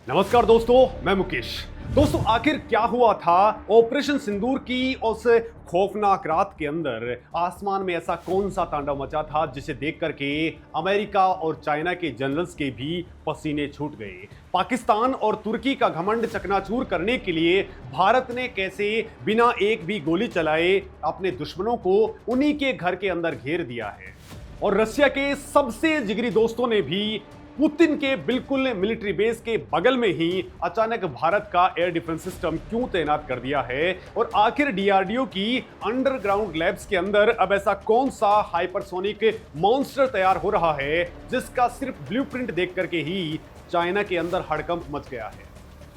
नमस्कार दोस्तों, मैं मुकेश। दोस्तों, आखिर क्या हुआ था ऑपरेशन सिंदूर की उस खौफनाक रात के अंदर? आसमान में ऐसा कौन सा तांडव मचा था जिसे देख करके अमेरिका और चाइना के जनरल्स के भी पसीने छूट गए? पाकिस्तान और तुर्की का घमंड चकनाचूर करने के लिए भारत ने कैसे बिना एक भी गोली चलाए अपने दुश्मनों को उन्हीं के घर के अंदर घेर दिया है? और रशिया के सबसे जिगरी दोस्तों ने भी पुतिन के बिल्कुल मिलिट्री बेस के बगल में ही अचानक भारत का एयर डिफेंस सिस्टम क्यों तैनात कर दिया है? और आखिर डीआरडीओ की अंडरग्राउंड लैब्स के अंदर अब ऐसा कौन सा हाइपरसोनिक मॉन्स्टर तैयार हो रहा है जिसका सिर्फ ब्लूप्रिंट देख करके ही चाइना के अंदर हड़कंप मच गया है?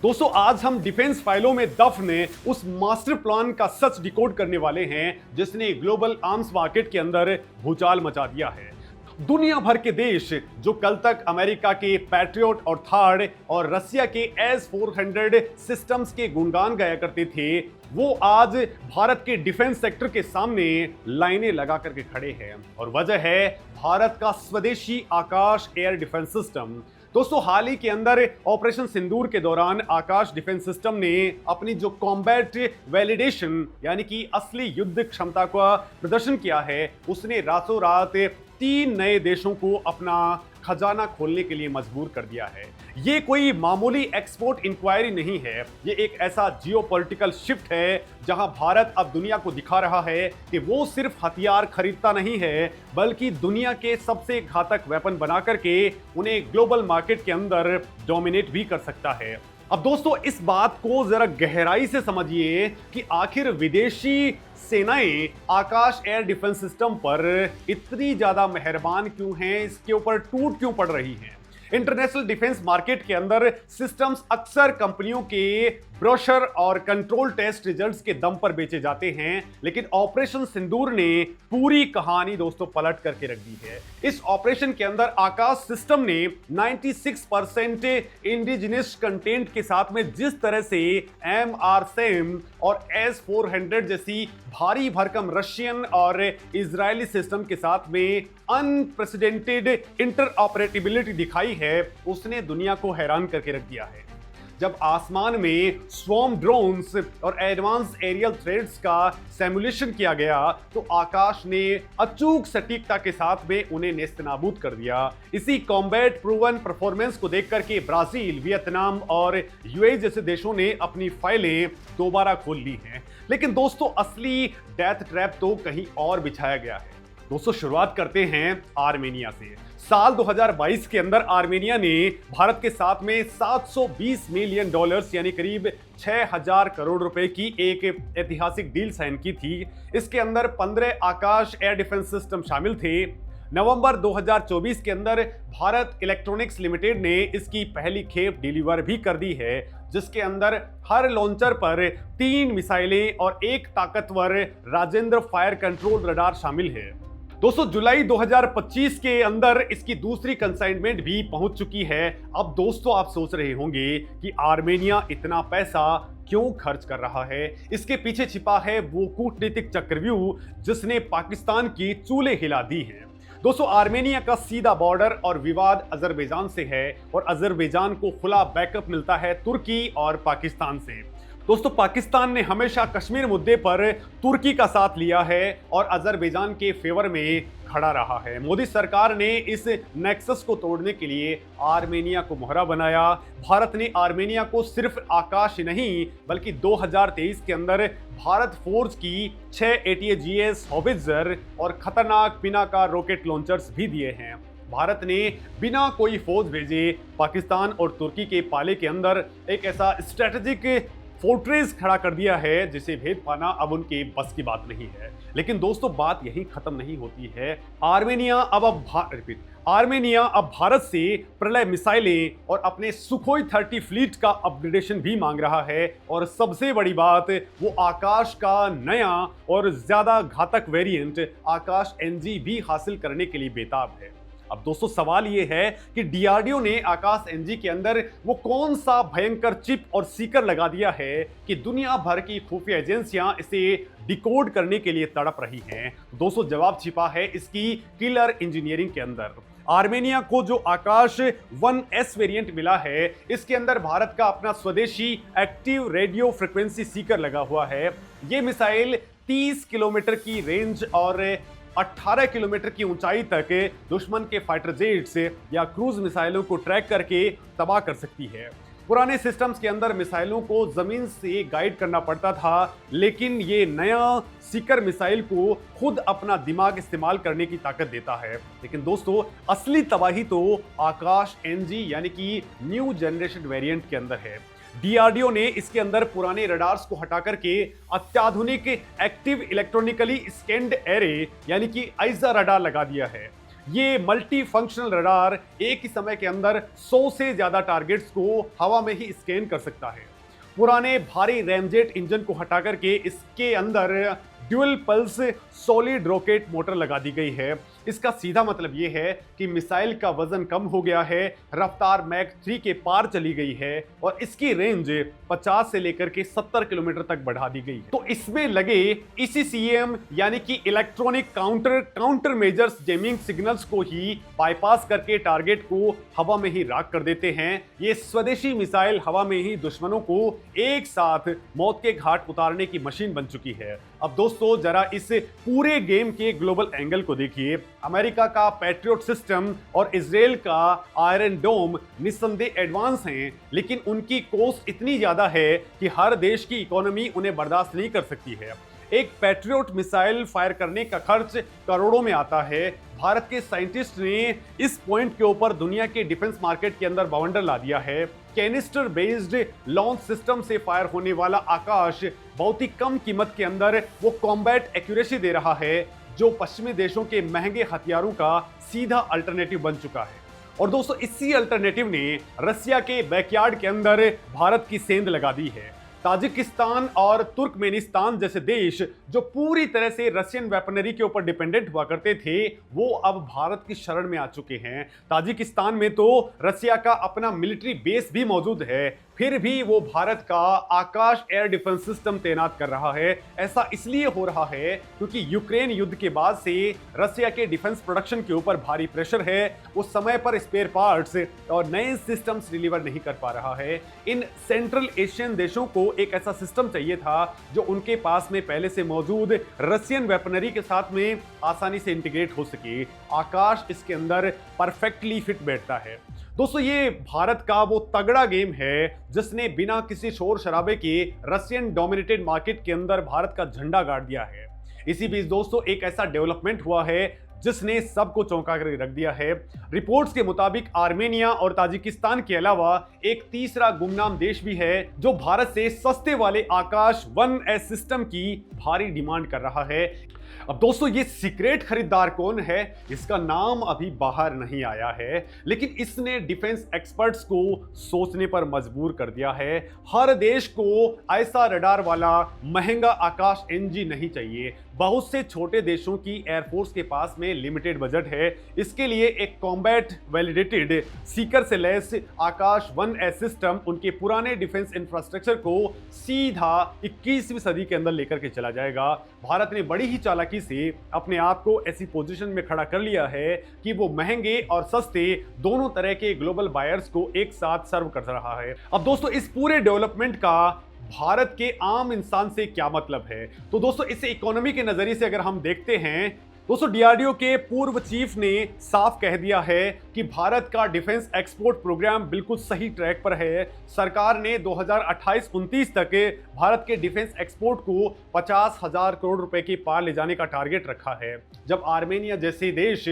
दोस्तों, आज हम डिफेंस फाइलों में दफन उस मास्टर प्लान का सच डिकोड करने वाले हैं जिसने ग्लोबल आर्म्स मार्केट के अंदर भूचाल मचा दिया है। दुनिया भर के देश जो कल तक अमेरिका के पैट्रियट और थार्ड और रसिया के S-400 सिस्टम्स के गुणगान गाया करते थे, वो आज भारत के डिफेंस सेक्टर के सामने लाइनें लगा करके खड़े हैं। और वजह है भारत का स्वदेशी आकाश एयर डिफेंस सिस्टम। दोस्तों, हाल ही के अंदर ऑपरेशन सिंदूर के दौरान आकाश डिफेंस सिस्टम ने अपनी जो कॉम्बैट वैलिडेशन यानी कि असली युद्ध क्षमता का प्रदर्शन किया है, उसने रातों रात 3 नए देशों को अपना खजाना खोलने के लिए मजबूर कर दिया है। ये कोई मामूली एक्सपोर्ट इंक्वायरी नहीं है, ये एक ऐसा जियोपॉलिटिकल शिफ्ट है जहां भारत अब दुनिया को दिखा रहा है कि वो सिर्फ हथियार खरीदता नहीं है, बल्कि दुनिया के सबसे घातक वेपन बना करके उन्हें ग्लोबल मार्केट के अंदर डोमिनेट भी कर सकता है। अब दोस्तों, इस बात को जरा गहराई से समझिए कि आखिर विदेशी सेनाएं आकाश एयर डिफेंस सिस्टम पर इतनी ज्यादा मेहरबान क्यों हैं, इसके ऊपर टूट क्यों पड़ रही हैं। इंटरनेशनल डिफेंस मार्केट के अंदर सिस्टम्स अक्सर कंपनियों के ब्रोशर और कंट्रोल टेस्ट रिजल्ट्स के दम पर बेचे जाते हैं, लेकिन ऑपरेशन सिंदूर ने पूरी कहानी दोस्तों पलट करके रख दी है। इस ऑपरेशन के अंदर आकाश सिस्टम ने 96% इंडिजिनस कंटेंट के साथ में जिस तरह से MRSAM और S-400 जैसी भारी भरकम रशियन और इजरायली सिस्टम के साथ में अनप्रेसिडेंटेड इंटरऑपरेटिबिलिटी दिखाई है, उसने दुनिया को हैरान करके रख दिया है। जब आसमान में स्वॉर्म ड्रोन्स और एडवांस एरियल थ्रेड्स का सिमुलेशन किया गया तो आकाश ने अचूक सटीकता के साथ में उन्हें नेस्तनाबूद कर दिया। इसी कॉम्बैट प्रूवन परफॉर्मेंस को देख करके ब्राजील, वियतनाम और यूएई जैसे देशों ने अपनी फाइलें दोबारा खोल ली हैं। लेकिन दोस्तों, असली डेथ ट्रैप तो कहीं और बिछाया गया है। दोस्तों, शुरुआत करते हैं आर्मेनिया से। साल 2022 के अंदर आर्मेनिया ने भारत के साथ में $720 मिलियन यानी करीब 6000 करोड़ रुपए की एक ऐतिहासिक डील साइन की थी। इसके अंदर 15 आकाश एयर डिफेंस सिस्टम शामिल थे। नवंबर 2024 के अंदर भारत इलेक्ट्रॉनिक्स लिमिटेड ने इसकी पहली खेप डिलीवर भी कर दी है, जिसके अंदर हर लॉन्चर पर 3 मिसाइलें और एक ताकतवर राजेंद्र फायर कंट्रोल रडार शामिल है। दोस्तों, जुलाई 2025 के अंदर इसकी दूसरी कंसाइनमेंट भी पहुंच चुकी है। अब दोस्तों, आप सोच रहे होंगे कि आर्मेनिया इतना पैसा क्यों खर्च कर रहा है? इसके पीछे छिपा है वो कूटनीतिक चक्रव्यूह जिसने पाकिस्तान की चूल्हे हिला दी है। दोस्तों, आर्मेनिया का सीधा बॉर्डर और विवाद अजरबैजान से है और अजरबैजान को खुला बैकअप मिलता है तुर्की और पाकिस्तान से। दोस्तों, पाकिस्तान ने हमेशा कश्मीर मुद्दे पर तुर्की का साथ लिया है और अजरबैजान के फेवर में खड़ा रहा है। मोदी सरकार ने इस नेक्सस को तोड़ने के लिए आर्मेनिया को मोहरा बनाया। भारत ने आर्मेनिया को सिर्फ आकाश नहीं बल्कि 2023 के अंदर भारत फोर्स की 6 ATAGS हॉवित्जर और खतरनाक पिनाका रॉकेट लॉन्चर्स भी दिए हैं। भारत ने बिना कोई फौज भेजे पाकिस्तान और तुर्की के पाले के अंदर एक ऐसा स्ट्रेटेजिक फोर्ट्रेस खड़ा कर दिया है जिसे भेद पाना अब उनके बस की बात नहीं है। लेकिन दोस्तों, बात यहीं खत्म नहीं होती है। आर्मेनिया अब भारत से प्रलय मिसाइलें और अपने सुखोई 30 फ्लीट का अपग्रेडेशन भी मांग रहा है। और सबसे बड़ी बात, वो आकाश का नया और ज्यादा घातक वेरिएंट आकाश NG भी हासिल करने के लिए बेताब है। अब दोस्तों, सवाल ये है कि डीआरडीओ ने आकाश NG के अंदर वो कौन सा भयंकर चिप और सीकर लगा दिया है कि दुनिया भर की खुफिया एजेंसियां इसे डिकोड करने के लिए तड़प रही हैं। दोस्तों, जवाब छिपा है इसकी किलर इंजीनियरिंग के अंदर। आर्मेनिया को जो आकाश 1S वेरिएंट मिला है, इसके अंदर भारत का अपना स्वदेशी एक्टिव रेडियो फ्रिक्वेंसी सीकर लगा हुआ है। ये मिसाइल 30 किलोमीटर की रेंज और 18 किलोमीटर की ऊंचाई तक दुश्मन के फाइटर जेट्स या क्रूज मिसाइलों को ट्रैक करके तबाह कर सकती है। पुराने सिस्टम्स के अंदर मिसाइलों को जमीन से गाइड करना पड़ता था, लेकिन ये नया सीकर मिसाइल को खुद अपना दिमाग इस्तेमाल करने की ताकत देता है। लेकिन दोस्तों, असली तबाही तो आकाश एनजी यानी कि न्यू जनरेशन वेरिएंट के अंदर है। डीआरडीओ ने इसके अंदर पुराने रडार्स को हटा करके अत्याधुनिक एक्टिव इलेक्ट्रॉनिकली स्कैन्ड एरे यानी कि आइजा रडार लगा दिया है। ये मल्टी फंक्शनल रडार एक ही समय के अंदर 100 से ज्यादा टारगेट्स को हवा में ही स्कैन कर सकता है। पुराने भारी रैमजेट इंजन को हटा करके इसके अंदर dual pulse solid rocket motor लगा दी गई है। इसका सीधा मतलब यह है कि मिसाइल का वजन कम हो गया है, रफ्तार मैक 3 के पार चली गई है और इसकी रेंज 50 से लेकर के 70 किलोमीटर तक बढ़ा दी गई है। तो इसमें लगे ECCM यानी कि इलेक्ट्रॉनिक काउंटर मेजर्स जेमिंग सिग्नल्स को ही बाईपास करके टारगेट को हवा में ही राख कर देते हैं। ये स्वदेशी मिसाइल हवा में ही दुश्मनों को एक साथ मौत के घाट उतारने की मशीन बन चुकी है। अब दोस्तों, जरा इस पूरे गेम के ग्लोबल एंगल को देखिए। अमेरिका का पैट्रियट सिस्टम और इजराइल का आयरन डोम निस्संदेह एडवांस हैं, लेकिन उनकी कॉस्ट इतनी ज्यादा है कि हर देश की इकोनॉमी उन्हें बर्दाश्त नहीं कर सकती है। एक पैट्रियट मिसाइल फायर करने का खर्च करोड़ों में आता है। भारत के साइंटिस्ट ने इस पॉइंट के ऊपर दुनिया के डिफेंस मार्केट के अंदर बवंडर ला दिया है। कैनिस्टर बेस्ड लॉन्च सिस्टम से फायर होने वाला आकाश बहुत ही कम कीमत के अंदर वो कॉम्बैट एक्यूरेसी दे रहा है, जो पश्चिमी देशों के महंगे हथियारों का सीधा अल्टरनेटिव बन चुका है। और दोस्तों, इसी अल्टरनेटिव ने रसिया के बैकयार्ड के अंदर भारत की सेंध लगा दी है। ताजिकिस्तान और तुर्कमेनिस्तान जैसे देश जो पूरी तरह से रशियन वेपनरी के ऊपर डिपेंडेंट हुआ करते थे, वो अब भारत की शरण में आ चुके हैं। ताजिकिस्तान में तो रशिया का अपना मिलिट्री बेस भी मौजूद है, फिर भी वो भारत का आकाश एयर डिफेंस सिस्टम तैनात कर रहा है। ऐसा इसलिए हो रहा है क्योंकि यूक्रेन युद्ध के बाद से रशिया के डिफेंस प्रोडक्शन के ऊपर भारी प्रेशर है। वो समय पर स्पेयर पार्ट्स और नए सिस्टम्स डिलीवर नहीं कर पा रहा है। इन सेंट्रल एशियन देशों को एक ऐसा सिस्टम चाहिए था जो उनके पास में पहले से मौजूद रशियन वेपनरी के साथ में आसानी से इंटीग्रेट हो सके। आकाश इसके अंदर परफेक्टली फिट बैठता है। दोस्तों, ये भारत का वो तगड़ा गेम है जिसने बिना किसी शोर शराबे के रशियन डोमिनेटेड मार्केट के अंदर भारत का झंडा गाड़ दिया है। इसी बीच दोस्तों, एक ऐसा डेवलपमेंट हुआ है जिसने सबको चौंका कर रख दिया है। रिपोर्ट्स के मुताबिक आर्मेनिया और ताजिकिस्तान के अलावा एक तीसरा गुमनाम देश भी है जो भारत से सस्ते वाले आकाश 1S सिस्टम की भारी डिमांड कर रहा है। अब दोस्तों, ये सीक्रेट खरीदार कौन है, इसका नाम अभी बाहर नहीं आया है, लेकिन इसने डिफेंस एक्सपर्ट्स को सोचने पर मजबूर कर दिया है। हर देश को ऐसा रडार वाला महंगा आकाश एनजी नहीं चाहिए। बहुत से छोटे देशों की एयरफोर्स के पास में लिमिटेड बजट है। इसके लिए एक कॉम्बैट वैलिडेटेड सीकर से लैस आकाश 1S सिस्टम उनके पुराने डिफेंस इंफ्रास्ट्रक्चर को सीधा 21वीं सदी के अंदर लेकर के चला जाएगा। भारत ने बड़ी ही चालाकी से अपने आप को ऐसी पोजीशन में खड़ा कर लिया है कि वो महंगे और सस्ते दोनों तरह के ग्लोबल बायर्स को एक साथ सर्व कर रहा है। अब दोस्तों, इस पूरे डेवलपमेंट का भारत के आम इंसान से क्या मतलब है? तो दोस्तों, इसे इकोनॉमी के नजरिए से अगर हम देखते हैं, दोस्तों डीआरडीओ के पूर्व चीफ ने साफ कह दिया है कि भारत का डिफेंस एक्सपोर्ट प्रोग्राम बिल्कुल सही ट्रैक पर है। सरकार ने 2028-29 तक भारत के डिफेंस एक्सपोर्ट को 50,000 करोड़ रुपए के पार ले जाने का टारगेट रखा है। जब आर्मेनिया जैसे देश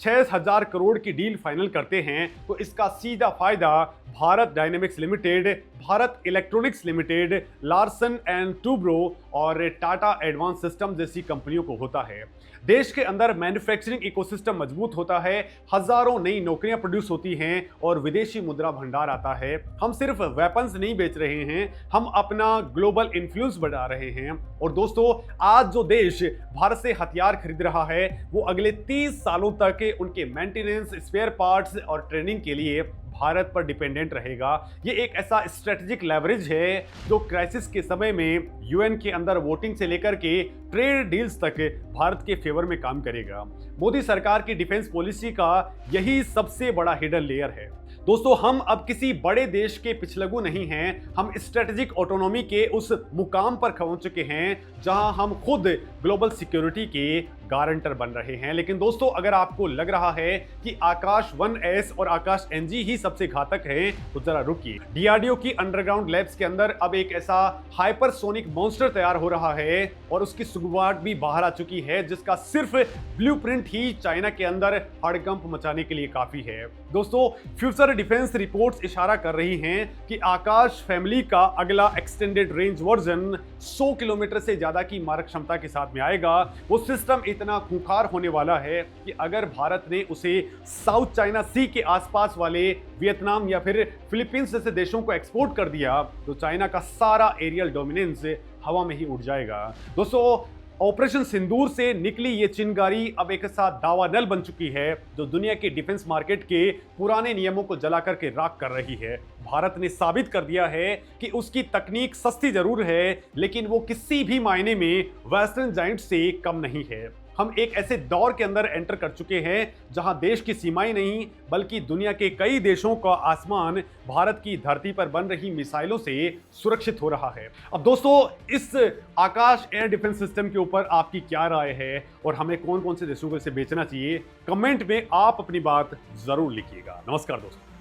6,000 करोड़ की डील फाइनल करते हैं तो इसका सीधा फायदा Bharat dynamics limited, Bharat electronics limited, Larsen and Toubro और टाटा एडवांस सिस्टम जैसी कंपनियों को होता है। देश के अंदर मैन्युफैक्चरिंग इकोसिस्टम मजबूत होता है, हजारों नई नौकरियां प्रोड्यूस होती हैं और विदेशी मुद्रा भंडार आता है। हम सिर्फ वेपन्स नहीं बेच रहे हैं, हम अपना ग्लोबल इन्फ्लुएंस बढ़ा रहे हैं। और दोस्तों, आज जो देश भारत से हथियार खरीद रहा है वो अगले 30 सालों तक के उनके मेंटेनेंस, स्पेयर पार्ट्स और ट्रेनिंग के लिए भारत पर डिपेंडेंट रहेगा। ये एक ऐसा स्ट्रेटेजिक लेवरेज है जो क्राइसिस के समय में यूएन के अंदर वोटिंग से लेकर के ट्रेड डील्स तक भारत के फेवर में काम करेगा। मोदी सरकार की डिफेंस पॉलिसी का यही सबसे बड़ा हिडन लेयर है। दोस्तों, हम अब किसी बड़े देश के पिछलगू नहीं हैं, हम स्ट्रेटेजिक ऑटोनॉमी के उस मुकाम पर पहुंच चुके हैं जहां हम खुद ग्लोबल सिक्योरिटी के गारंटर बन रहे हैं। लेकिन दोस्तों, अगर आपको लग रहा है कि आकाश 1S और आकाश NG ही सबसे घातक है तो जरा रुकिए। डीआरडीओ की अंडरग्राउंड लैब्स के अंदर अब एक ऐसा हाइपरसोनिक मॉन्स्टर तैयार हो रहा है और उसकी सुगवाट भी बाहर आ चुकी है, जिसका सिर्फ ब्लूप्रिंट ही चाइना के अंदर हड़कंप मचाने के लिए काफी है। दोस्तों, फ्यूचर डिफेंस रिपोर्ट्स इशारा कर रही हैं कि आकाश फैमिली का अगला एक्सटेंडेड रेंज वर्जन 100 किलोमीटर से ज्यादा की मारक क्षमता के साथ में आएगा। वो सिस्टम इतना खूंखार होने वाला है कि अगर भारत ने उसे साउथ चाइना सी के आसपास वाले वियतनाम या फिर फिलीपींस जैसे देशों को एक्सपोर्ट कर दिया तो चाइना का सारा एरियल डोमिनेंस हवा में ही उड़ जाएगा। दोस्तों, ऑपरेशन सिंदूर से निकली ये चिंगारी अब एक साथ दावानल बन चुकी है जो दुनिया के डिफेंस मार्केट के पुराने नियमों को जला करके राख कर रही है। भारत ने साबित कर दिया है कि उसकी तकनीक सस्ती जरूर है, लेकिन वो किसी भी मायने में वेस्टर्न जायंट से कम नहीं है। हम एक ऐसे दौर के अंदर एंटर कर चुके हैं जहां देश की सीमाएं नहीं बल्कि दुनिया के कई देशों का आसमान भारत की धरती पर बन रही मिसाइलों से सुरक्षित हो रहा है। अब दोस्तों, इस आकाश एयर डिफेंस सिस्टम के ऊपर आपकी क्या राय है और हमें कौन कौन से देशों को इसे बेचना चाहिए? कमेंट में आप अपनी बात जरूर लिखिएगा। नमस्कार दोस्तों।